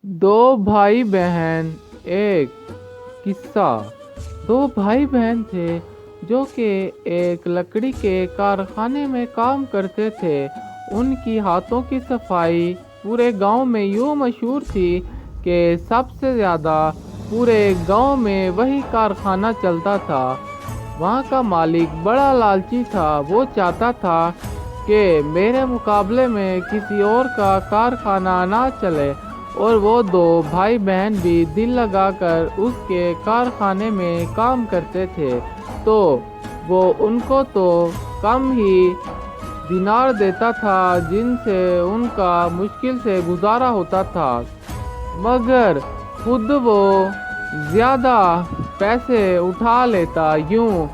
दो भाई बहन। एक किस्सा। दो भाई बहन थे जो कि एक लकड़ी के कारखाने में काम करते थे। उनकी हाथों की सफाई पूरे गांव में यूं मशहूर थी कि सबसे ज़्यादा पूरे गांव में वही कारखाना चलता था। वहाँ का मालिक बड़ा लालची था। वो चाहता था कि मेरे मुकाबले में किसी और का कारखाना ना चले, और वो दो भाई बहन भी दिल लगाकर उसके कारखाने में काम करते थे। तो वो उनको तो कम ही दिनार देता था जिनसे उनका मुश्किल से गुजारा होता था, मगर खुद वो ज़्यादा पैसे उठा लेता। यूं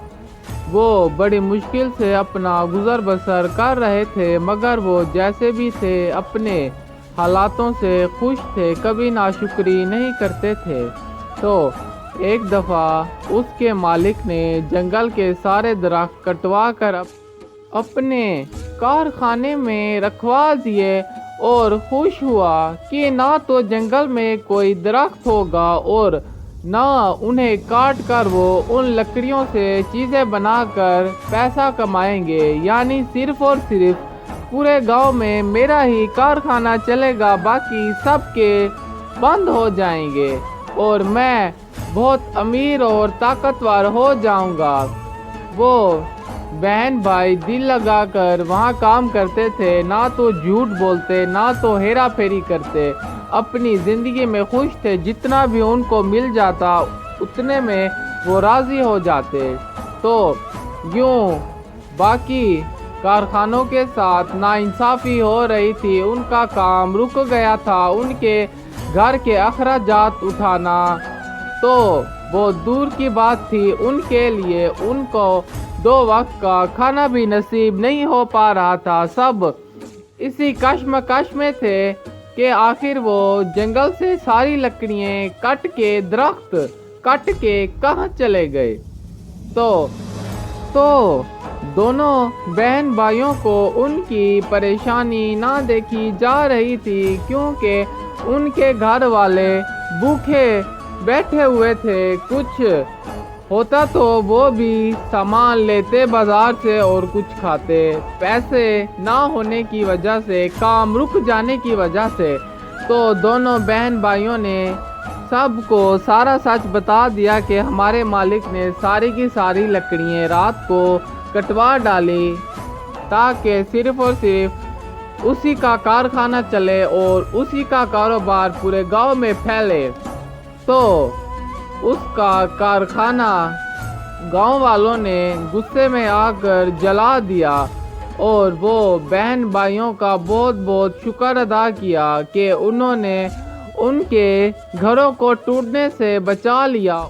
वो बड़ी मुश्किल से अपना गुजर बसर कर रहे थे, मगर वो जैसे भी थे अपने हालातों से खुश थे, कभी नाशुक्री नहीं करते थे। तो एक दफ़ा उसके मालिक ने जंगल के सारे दरख्त कटवा कर अपने कारखाने में रखवा दिए और खुश हुआ कि ना तो जंगल में कोई दरख्त होगा और ना उन्हें काट कर वो उन लकड़ियों से चीज़ें बनाकर पैसा कमाएंगे। यानी सिर्फ और सिर्फ पूरे गांव में मेरा ही कारखाना चलेगा, बाकी सबके बंद हो जाएंगे और मैं बहुत अमीर और ताकतवर हो जाऊंगा। वो बहन भाई दिल लगाकर वहाँ काम करते थे, ना तो झूठ बोलते ना तो हेरा फेरी करते। अपनी ज़िंदगी में खुश थे, जितना भी उनको मिल जाता उतने में वो राज़ी हो जाते। तो यूँ बाकी कारखानों के साथ नाइंसाफ़ी हो रही थी, उनका काम रुक गया था। उनके घर के अखराजात उठाना तो वो दूर की बात थी, उनके लिए उनको 2 वक्त का खाना भी नसीब नहीं हो पा रहा था। सब इसी कश्मकश में थे कि आखिर वो जंगल से सारी लकड़ियाँ कट के दरख्त कट के कहाँ चले गए। तो दोनों बहन भाइयों को उनकी परेशानी ना देखी जा रही थी, क्योंकि उनके घर वाले भूखे बैठे हुए थे। कुछ होता तो वो भी सामान लेते बाजार से और कुछ खाते। पैसे ना होने की वजह से, काम रुक जाने की वजह से, तो दोनों बहन भाइयों ने सबको सारा सच बता दिया कि हमारे मालिक ने सारी की सारी लकड़ियाँ रात को कटवा डाली ताकि सिर्फ और सिर्फ उसी का कारखाना चले और उसी का कारोबार पूरे गांव में फैले। तो उसका कारखाना गांव वालों ने गुस्से में आकर जला दिया और वो बहन भाइयों का बहुत बहुत शुक्र अदा किया कि उन्होंने उनके घरों को टूटने से बचा लिया।